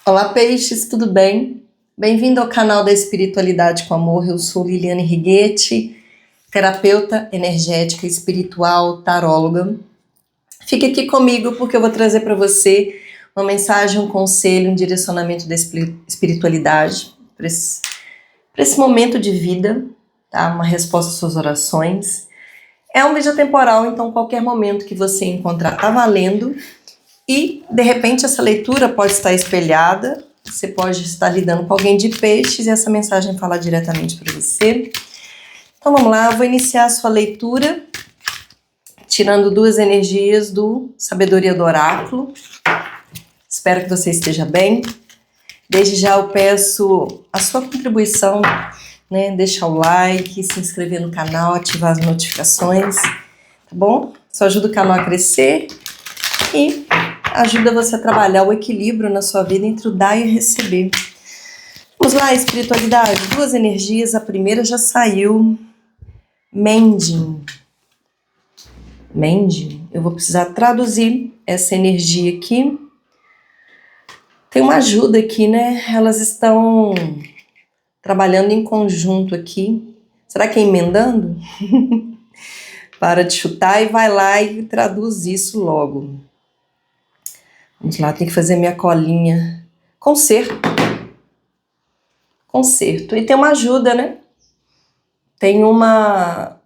Olá, peixes, tudo bem? Bem-vindo ao canal da Espiritualidade com Amor. Eu sou Liliane Righetti, terapeuta energética, espiritual, taróloga. Fique aqui comigo porque eu vou trazer para você uma mensagem, um conselho, um direcionamento da espiritualidade para esse momento de vida, tá? Uma resposta às suas orações. É um vídeo temporal, então qualquer momento que você encontrar tá valendo. E, de repente, essa leitura pode estar espelhada, você pode estar lidando com alguém de peixes e essa mensagem falar diretamente para você. Então, vamos lá, eu vou iniciar a sua leitura, tirando duas energias do Sabedoria do Oráculo. Espero que você esteja bem. Desde já eu peço a sua contribuição, né? Deixar o like, se inscrever no canal, ativar as notificações, tá bom? Isso ajuda o canal a crescer e ajuda você a trabalhar o equilíbrio na sua vida entre o dar e o receber. Vamos lá, espiritualidade. Duas energias. A primeira já saiu. Mending. Mending. Eu vou precisar traduzir essa energia aqui. Tem uma ajuda aqui, né? Elas estão trabalhando em conjunto aqui. Será que é emendando? Para de chutar e vai lá e traduz isso logo. Vamos lá, tem que fazer minha colinha. Concerto. Concerto. E tem uma ajuda, né? Tem uma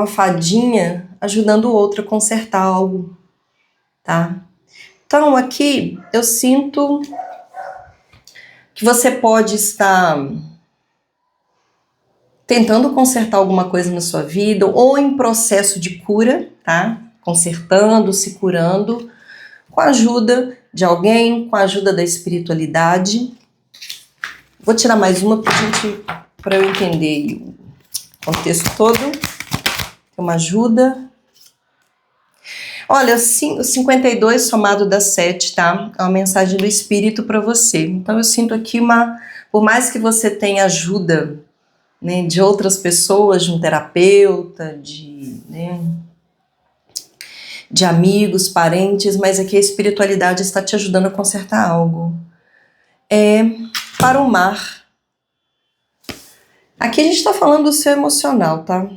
fadinha ajudando o outro a consertar algo, tá? Então aqui eu sinto que você pode estar tentando consertar alguma coisa na sua vida ou em processo de cura, tá? Consertando, se curando, com a ajuda de alguém, com a ajuda da espiritualidade. Vou tirar mais uma para eu entender o contexto todo. Tem uma ajuda. Olha, o 52 somado dá 7, tá? É uma mensagem do Espírito para você. Então eu sinto aqui por mais que você tenha ajuda, né, de outras pessoas, de um terapeuta, de amigos, parentes, mas aqui a espiritualidade está te ajudando a consertar algo. Para o mar. Aqui a gente está falando do seu emocional, tá?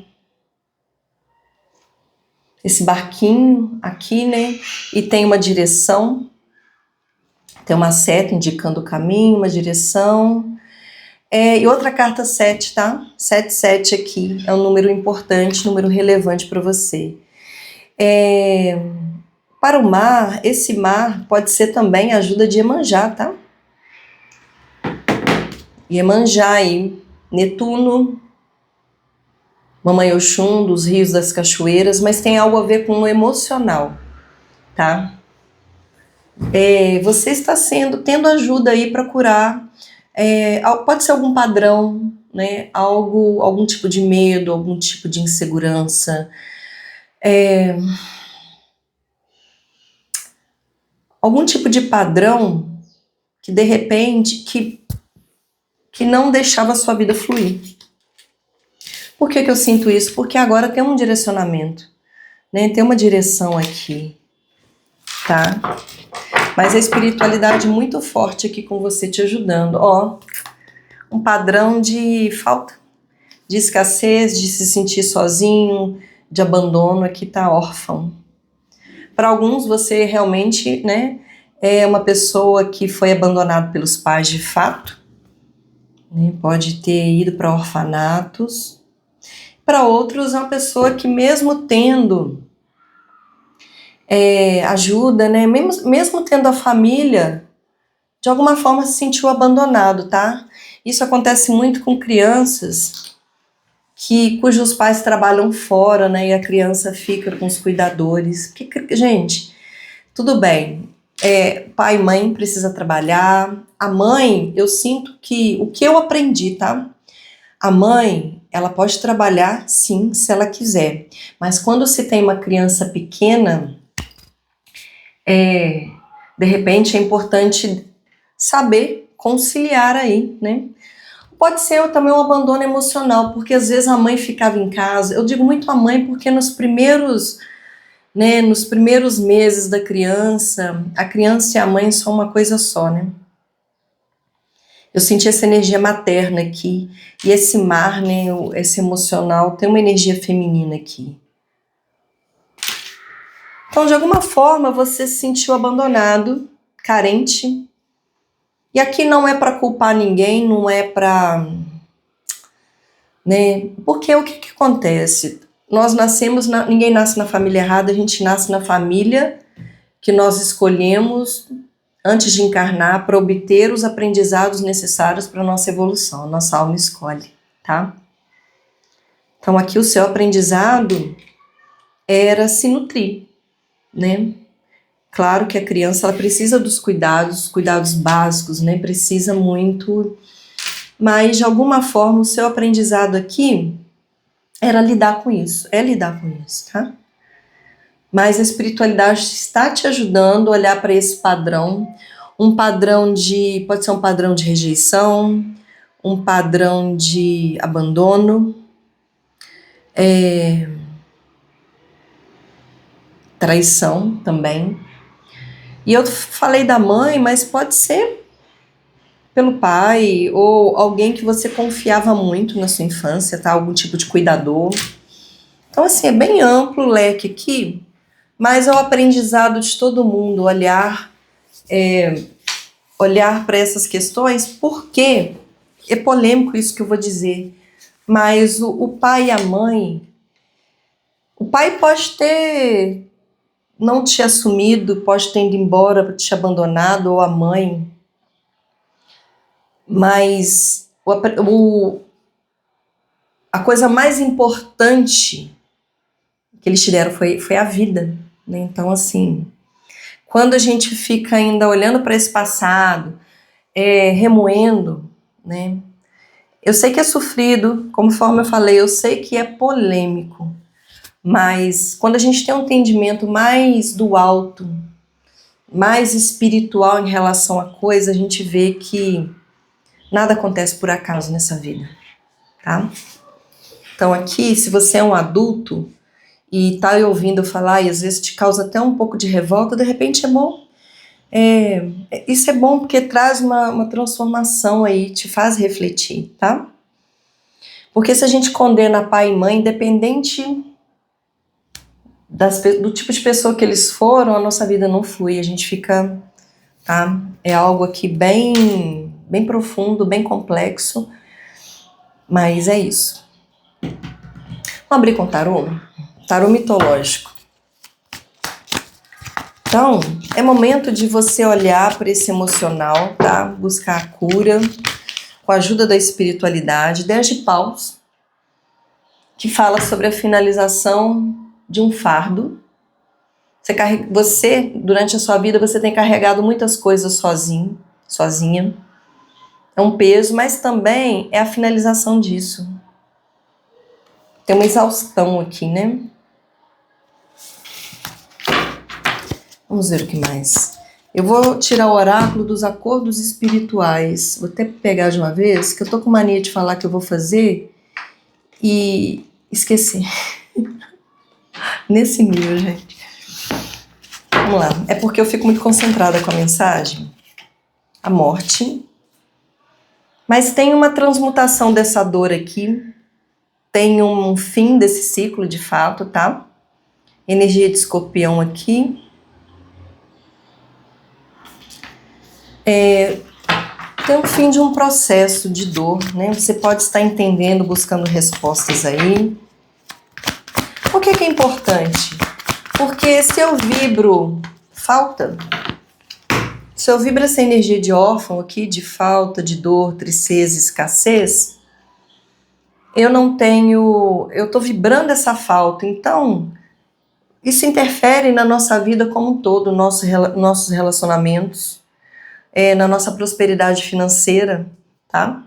Esse barquinho aqui, né? E tem uma direção, tem uma seta indicando o caminho, uma direção. E outra carta 7, tá? 77 aqui é um número importante, número relevante para você. Para o mar, esse mar pode ser também a ajuda de Iemanjá, tá? Iemanjá aí, Netuno, Mamãe Oxum, dos rios, das cachoeiras, mas tem algo a ver com o emocional, tá? Você está tendo ajuda aí para curar, pode ser algum padrão, né? Algum tipo de medo, algum tipo de insegurança, algum tipo de padrão que de repente que não deixava a sua vida fluir. Por que eu sinto isso? Porque agora tem um direcionamento, né? Tem uma direção aqui, tá? Mas a espiritualidade muito forte aqui com você te ajudando. Ó, um padrão de falta, de escassez, de se sentir sozinho, de abandono, aqui tá órfão. Para alguns você realmente, né, é uma pessoa que foi abandonada pelos pais de fato, né? Pode ter ido para orfanatos. Para outros é uma pessoa que mesmo tendo ajuda, né? Mesmo tendo a família, de alguma forma se sentiu abandonado, tá? Isso acontece muito com crianças cujos pais trabalham fora, né? E a criança fica com os cuidadores. Porque, gente, tudo bem, pai e mãe precisa trabalhar. A mãe, eu sinto que o que eu aprendi, tá? A mãe, ela pode trabalhar, sim, se ela quiser. Mas quando se tem uma criança pequena, de repente é importante saber conciliar aí, né? Pode ser também um abandono emocional, porque às vezes a mãe ficava em casa. Eu digo muito a mãe porque nos primeiros né? Nos primeiros meses da criança, a criança e a mãe são uma coisa só, né? Eu senti essa energia materna aqui, e esse mar, né, esse emocional, tem uma energia feminina aqui. Então, de alguma forma, você se sentiu abandonado, carente. E aqui não é para culpar ninguém, não é para, né? Porque o que acontece? Nós nascemos, ninguém nasce na família errada, a gente nasce na família que nós escolhemos antes de encarnar para obter os aprendizados necessários para a nossa evolução. A nossa alma escolhe, tá? Então aqui o seu aprendizado era se nutrir, né? Claro que a criança ela precisa dos cuidados básicos, né? Precisa muito, mas de alguma forma o seu aprendizado aqui era lidar com isso, é lidar com isso, tá? Mas a espiritualidade está te ajudando a olhar para esse padrão, um padrão de, pode ser um padrão de rejeição, um padrão de abandono, traição também. E eu falei da mãe, mas pode ser pelo pai ou alguém que você confiava muito na sua infância, tá? Algum tipo de cuidador. Então, assim, é bem amplo o leque aqui, mas é o aprendizado de todo mundo olhar para essas questões, porque é polêmico isso que eu vou dizer, mas o pai e a mãe, o pai pode ter não te assumido, pode ter ido embora, te abandonado, ou a mãe, mas a coisa mais importante que eles te deram foi a vida, né? Então, assim, quando a gente fica ainda olhando para esse passado, remoendo, né? Eu sei que é sofrido, conforme eu falei, eu sei que é polêmico, mas quando a gente tem um entendimento mais do alto, mais espiritual em relação à coisa, a gente vê que nada acontece por acaso nessa vida, tá? Então aqui, se você é um adulto e tá ouvindo eu falar e às vezes te causa até um pouco de revolta, de repente é bom. Isso é bom porque traz uma transformação aí, te faz refletir, tá? Porque se a gente condena pai e mãe, independente do tipo de pessoa que eles foram, a nossa vida não flui, a gente fica, tá? É algo aqui bem, bem profundo, bem complexo, mas é isso. Vamos abrir com tarô? Tarô mitológico. Então, é momento de você olhar para esse emocional, tá? Buscar a cura com a ajuda da espiritualidade. 10 de paus, que fala sobre a finalização de um fardo. Você, durante a sua vida, você tem carregado muitas coisas sozinho, sozinha. É um peso, mas também é a finalização disso. Tem uma exaustão aqui, né? Vamos ver o que mais. Eu vou tirar o oráculo dos acordos espirituais. Vou até pegar de uma vez, que eu tô com mania de falar que eu vou fazer e esqueci. Nesse nível, gente. Vamos lá. É porque eu fico muito concentrada com a mensagem. A morte. Mas tem uma transmutação dessa dor aqui. Tem um fim desse ciclo, de fato, tá? Energia de escorpião aqui. Tem um fim de um processo de dor, né? Você pode estar entendendo, buscando respostas aí. Por que é importante? Porque se eu vibro falta, se eu vibro essa energia de órfão aqui, de falta, de dor, tristeza, escassez, eu tô vibrando essa falta, então isso interfere na nossa vida como um todo, nossos relacionamentos, na nossa prosperidade financeira, tá?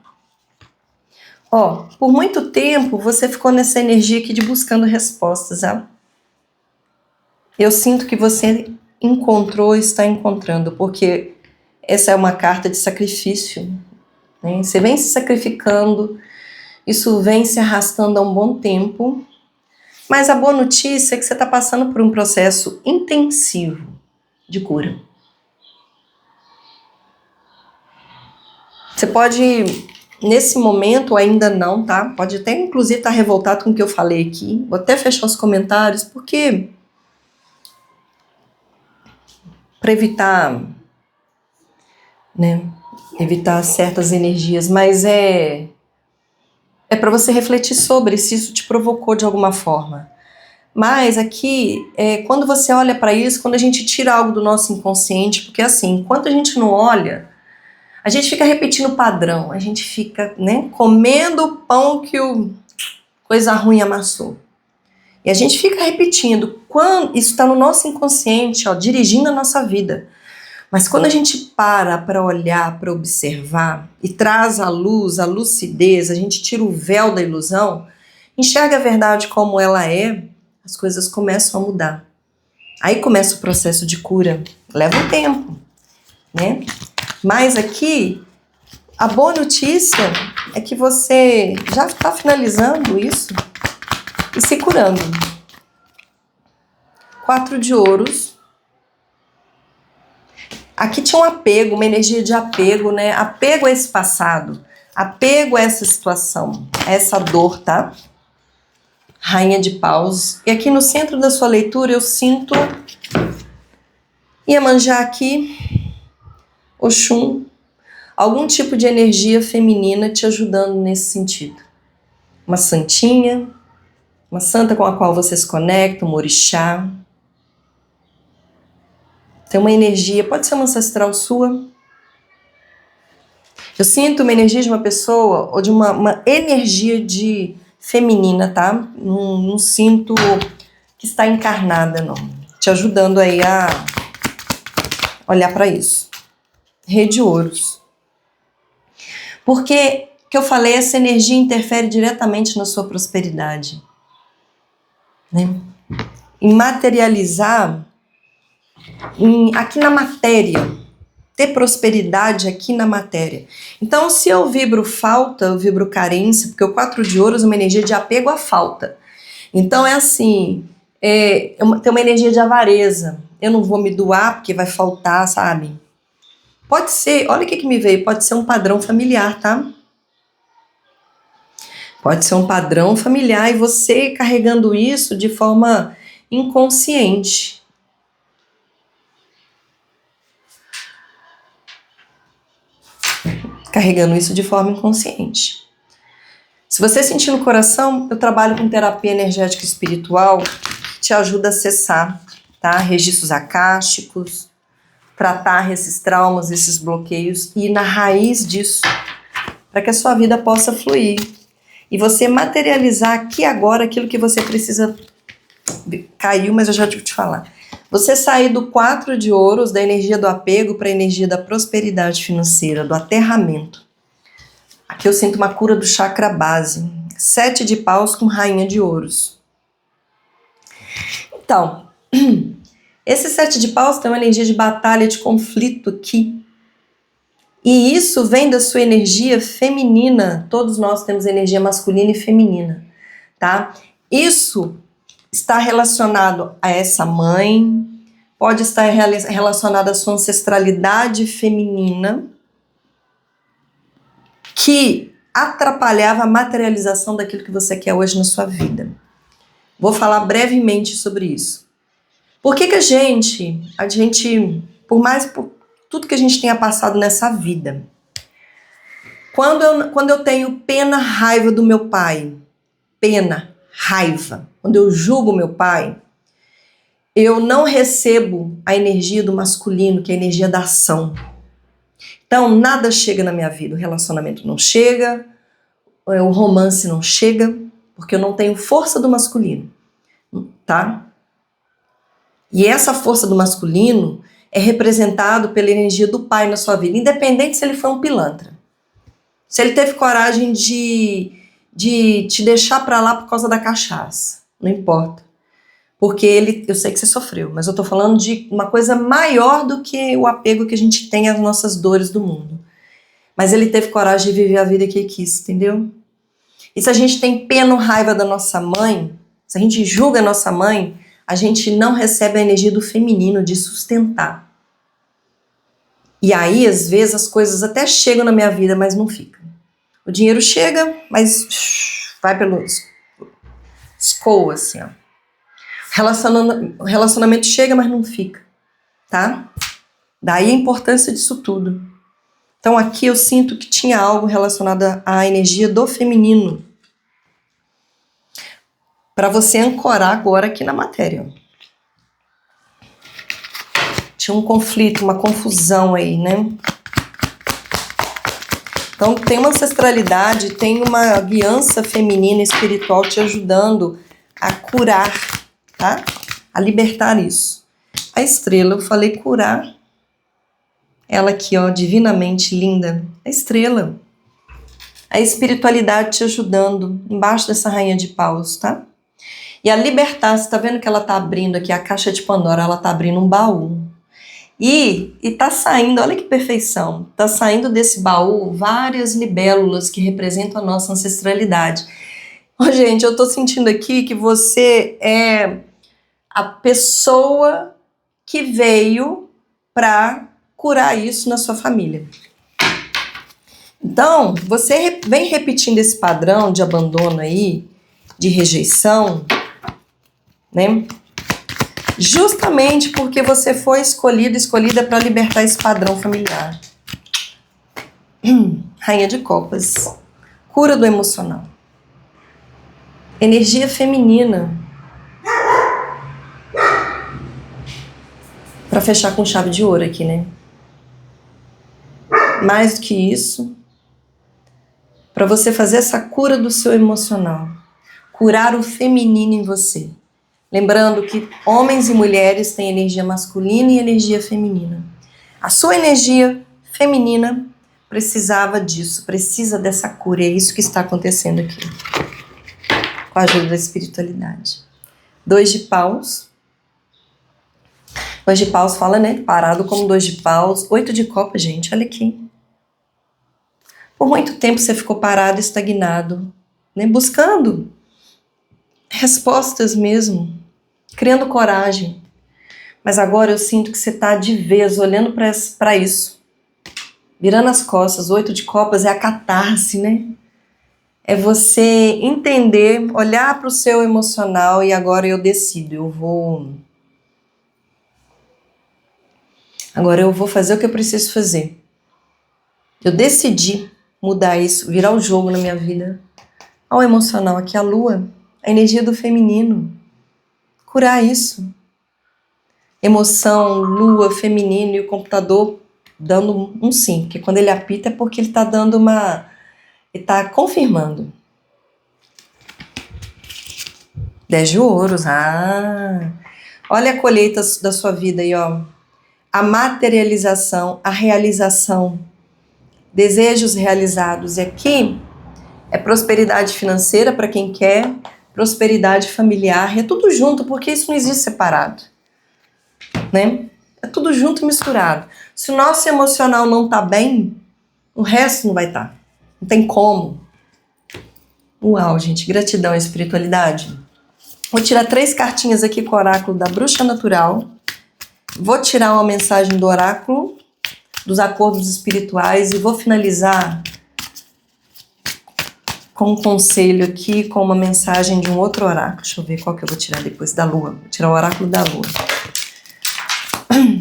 Ó, por muito tempo você ficou nessa energia aqui de buscando respostas, tá? Eu sinto que você encontrou, está encontrando, porque essa é uma carta de sacrifício, né? Você vem se sacrificando, isso vem se arrastando há um bom tempo, Mas a boa notícia é que você está passando por um processo intensivo de cura. Você pode, nesse momento, ainda não, tá? Pode até, inclusive, estar revoltado com o que eu falei aqui. Vou até fechar os comentários, porque para evitar, né, evitar certas energias, mas é para você refletir sobre se isso te provocou de alguma forma. Mas aqui, quando você olha para isso, quando a gente tira algo do nosso inconsciente, porque assim, enquanto a gente não olha, a gente fica repetindo o padrão, a gente fica, né, comendo o pão que coisa ruim amassou. E a gente fica repetindo, quando isso está no nosso inconsciente, ó, dirigindo a nossa vida. Mas quando a gente para olhar, para observar e traz a luz, a lucidez, a gente tira o véu da ilusão, enxerga a verdade como ela é, as coisas começam a mudar. Aí começa o processo de cura. Leva um tempo, né? Mas aqui, a boa notícia é que você já está finalizando isso e se curando. 4 de ouros. Aqui tinha um apego, uma energia de apego, né? Apego a esse passado, apego a essa situação, a essa dor, tá? Rainha de paus. E aqui no centro da sua leitura eu sinto Iemanjá aqui, Oxum, algum tipo de energia feminina te ajudando nesse sentido. Uma santinha, uma santa com a qual você se conecta, um orixá. Tem uma energia, pode ser uma ancestral sua. Eu sinto uma energia de uma pessoa, ou de uma energia de feminina, tá? Não sinto que está encarnada, não. Te ajudando aí a olhar para isso. Rei de ouros. Porque, que eu falei, essa energia interfere diretamente na sua prosperidade. Né? Em materializar, aqui na matéria. Ter prosperidade aqui na matéria. Então, se eu vibro falta, eu vibro carência, porque o 4 de ouros é uma energia de apego à falta. Então, é assim, tem uma energia de avareza. Eu não vou me doar porque vai faltar, sabe? Pode ser, olha o que me veio, pode ser um padrão familiar, tá? Pode ser um padrão familiar e você carregando isso de forma inconsciente. Carregando isso de forma inconsciente. Se você sentir no coração, eu trabalho com terapia energética espiritual que te ajuda a acessar, tá? Registros acásticos, tratar esses traumas, esses bloqueios e ir na raiz disso, para que a sua vida possa fluir. E você materializar aqui agora aquilo que você precisa. Caiu, mas eu já tive que te falar. Você sair do 4 de ouros, da energia do apego, para a energia da prosperidade financeira, do aterramento. Aqui eu sinto uma cura do chakra base. 7 de paus com rainha de ouros. Então, esse 7 de paus tem uma energia de batalha, de conflito aqui. E isso vem da sua energia feminina. Todos nós temos energia masculina e feminina, tá? Isso está relacionado a essa mãe, pode estar relacionado à sua ancestralidade feminina, que atrapalhava a materialização daquilo que você quer hoje na sua vida. Vou falar brevemente sobre isso. Por que a gente, por tudo que a gente tenha passado nessa vida, quando eu tenho pena, raiva do meu pai, pena, raiva, quando eu julgo meu pai, eu não recebo a energia do masculino, que é a energia da ação. Então, nada chega na minha vida, o relacionamento não chega, o romance não chega, porque eu não tenho força do masculino, tá? E essa força do masculino é representado pela energia do pai na sua vida, independente se ele foi um pilantra. Se ele teve coragem de te deixar pra lá por causa da cachaça, não importa. Porque eu sei que você sofreu, mas eu tô falando de uma coisa maior do que o apego que a gente tem às nossas dores do mundo. Mas ele teve coragem de viver a vida que ele quis, entendeu? E se a gente tem pena ou raiva da nossa mãe, se a gente julga a nossa mãe, a gente não recebe a energia do feminino de sustentar. E aí, às vezes, as coisas até chegam na minha vida, mas não ficam. O dinheiro chega, mas vai pelo escoa, assim, ó. O relacionamento chega, mas não fica, tá? Daí a importância disso tudo. Então aqui eu sinto que tinha algo relacionado à energia do feminino. Para você ancorar agora aqui na matéria. Tinha um conflito, uma confusão aí, né? Então tem uma ancestralidade, tem uma guiança feminina espiritual te ajudando a curar, tá? A libertar isso. A estrela, eu falei curar. Ela aqui, ó, divinamente linda. A estrela. A espiritualidade te ajudando embaixo dessa rainha de paus, tá? E a libertar, você tá vendo que ela tá abrindo aqui a caixa de Pandora, ela tá abrindo um baú. E tá saindo, olha que perfeição, tá saindo desse baú várias libélulas que representam a nossa ancestralidade. Ô, gente, eu tô sentindo aqui que você é a pessoa que veio para curar isso na sua família. Então, você vem repetindo esse padrão de abandono aí, de rejeição, né? Justamente porque você foi escolhida para libertar esse padrão familiar. Rainha de Copas. Cura do emocional. Energia feminina. Para fechar com chave de ouro aqui, né? Mais do que isso, para você fazer essa cura do seu emocional. Curar o feminino em você. Lembrando que homens e mulheres têm energia masculina e energia feminina. A sua energia feminina precisava disso, precisa dessa cura. E é isso que está acontecendo aqui. Com a ajuda da espiritualidade. 2 de paus. 2 de paus fala, né? Parado como 2 de paus. 8 de copas, gente, olha aqui. Por muito tempo você ficou parado, estagnado, né? Buscando respostas mesmo. Criando coragem. Mas agora eu sinto que você está de vez olhando para isso. Virando as costas. 8 de copas é a catarse, né? É você entender, olhar para o seu emocional e agora eu decido. Agora eu vou fazer o que eu preciso fazer. Eu decidi mudar isso, virar o jogo na minha vida. Olha o emocional aqui, a lua, a energia do feminino. Curar isso. Emoção, lua, feminino e o computador dando um sim, porque quando ele apita é porque ele está dando ele está confirmando. 10 de ouros, olha a colheita da sua vida aí, ó. A materialização, a realização, desejos realizados. E aqui é prosperidade financeira para quem quer, prosperidade familiar, é tudo junto, porque isso não existe separado, né? É tudo junto e misturado. Se o nosso emocional não tá bem, o resto não vai estar. Não tem como. Uau, gente, gratidão à espiritualidade. Vou tirar 3 cartinhas aqui com o oráculo da Bruxa Natural. Vou tirar uma mensagem do oráculo dos acordos espirituais e vou finalizar com um conselho aqui, com uma mensagem de um outro oráculo. Deixa eu ver qual que eu vou tirar depois, da lua. Vou tirar o oráculo da lua.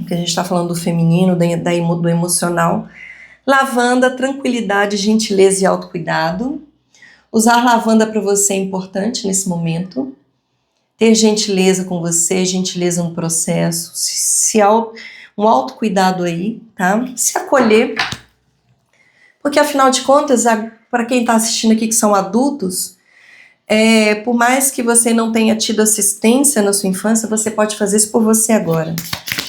Que a gente está falando do feminino, do emocional. Lavanda, tranquilidade, gentileza e autocuidado. Usar lavanda para você é importante nesse momento. Ter gentileza com você, gentileza no processo. Um autocuidado aí, tá? Se acolher. Porque, afinal de contas, para quem está assistindo aqui que são adultos, por mais que você não tenha tido assistência na sua infância, você pode fazer isso por você agora.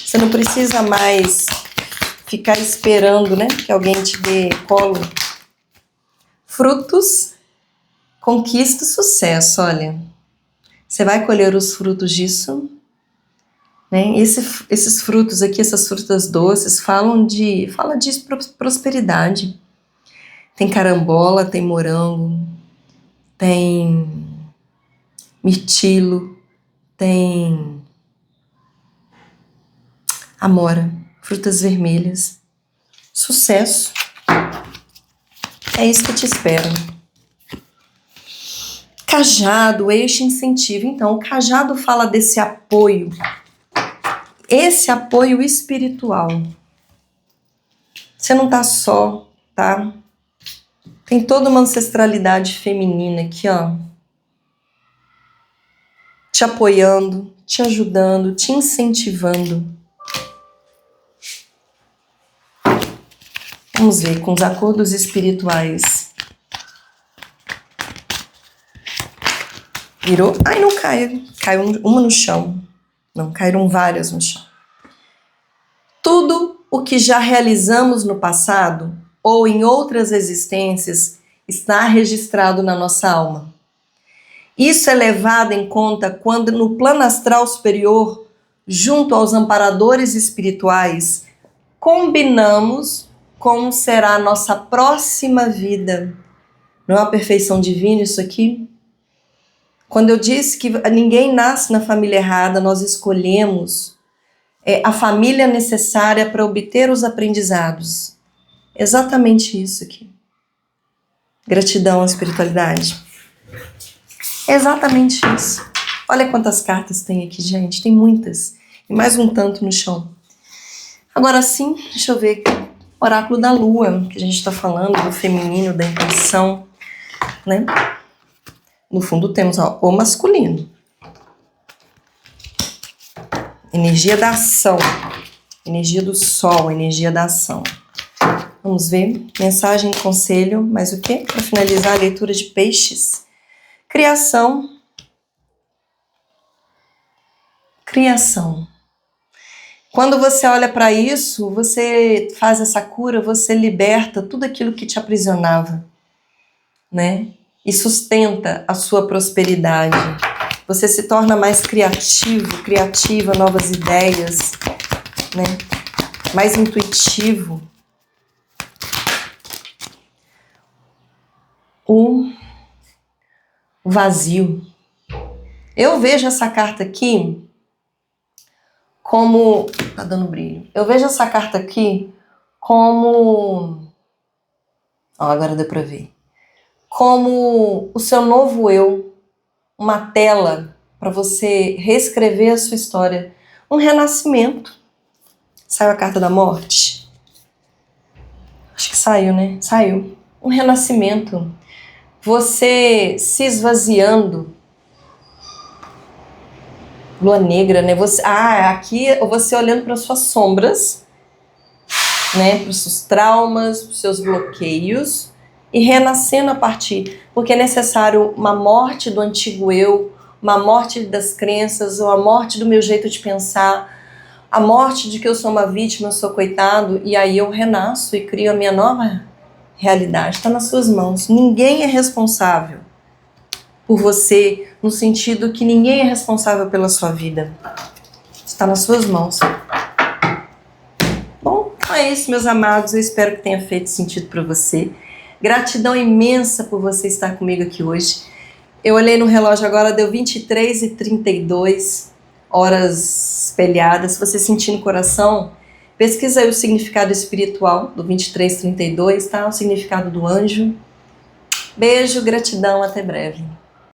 Você não precisa mais ficar esperando, né, que alguém te dê colo. Frutos, conquista, sucesso, olha. Você vai colher os frutos disso, né? Esses frutos aqui, essas frutas doces, fala de prosperidade. Tem carambola, tem morango, tem mirtilo, tem amora, frutas vermelhas. Sucesso. É isso que te espera. Cajado, eixo incentivo. Então, o cajado fala desse apoio. Esse apoio espiritual. Você não tá só, tá? Tem toda uma ancestralidade feminina aqui, ó. Te apoiando, te ajudando, te incentivando. Vamos ver com os acordos espirituais. Virou? Ai, não caiu. Caiu uma no chão. Não, caíram várias no chão. Tudo o que já realizamos no passado ou em outras existências está registrado na nossa alma. Isso é levado em conta quando no plano astral superior, junto aos amparadores espirituais, combinamos como será a nossa próxima vida. Não é uma perfeição divina isso aqui? Quando eu disse que ninguém nasce na família errada, nós escolhemos a família necessária para obter os aprendizados. Exatamente isso aqui. Gratidão à espiritualidade. É exatamente isso. Olha quantas cartas tem aqui, gente. Tem muitas. E mais um tanto no chão. Agora sim, deixa eu ver. Oráculo da Lua, que a gente está falando do feminino, da intuição, né? No fundo temos o masculino. Energia da ação. Energia do sol, energia da ação. Vamos ver. Mensagem e conselho. Mais o quê? Para finalizar a leitura de peixes. Criação. Criação. Quando você olha para isso, você faz essa cura, você liberta tudo aquilo que te aprisionava, né? E sustenta a sua prosperidade. Você se torna mais criativo, criativa, novas ideias, né? Mais intuitivo. O vazio. Eu vejo essa carta aqui como... Tá dando brilho. Eu vejo essa carta aqui como... Ó, agora deu pra ver. Como o seu novo eu. Uma tela para você reescrever a sua história. Um renascimento. Saiu a carta da morte? Acho que saiu, né? Saiu. Um renascimento. Você se esvaziando. Lua negra, né? Aqui você olhando para suas sombras, né? Para os seus traumas, para os seus bloqueios e renascendo a partir. Porque é necessário uma morte do antigo eu, uma morte das crenças, ou a morte do meu jeito de pensar, a morte de que eu sou uma vítima, eu sou coitado, e aí eu renasço e crio a minha nova realidade. Está nas suas mãos. Ninguém é responsável por você, no sentido que ninguém é responsável pela sua vida. Está nas suas mãos. Bom, é isso, meus amados. Eu espero que tenha feito sentido para você. Gratidão imensa por você estar comigo aqui hoje. Eu olhei no relógio agora, deu 23h32, horas espelhadas. Se você sentir no coração, pesquisa aí o significado espiritual do 23h32, tá? O significado do anjo. Beijo, gratidão, até breve.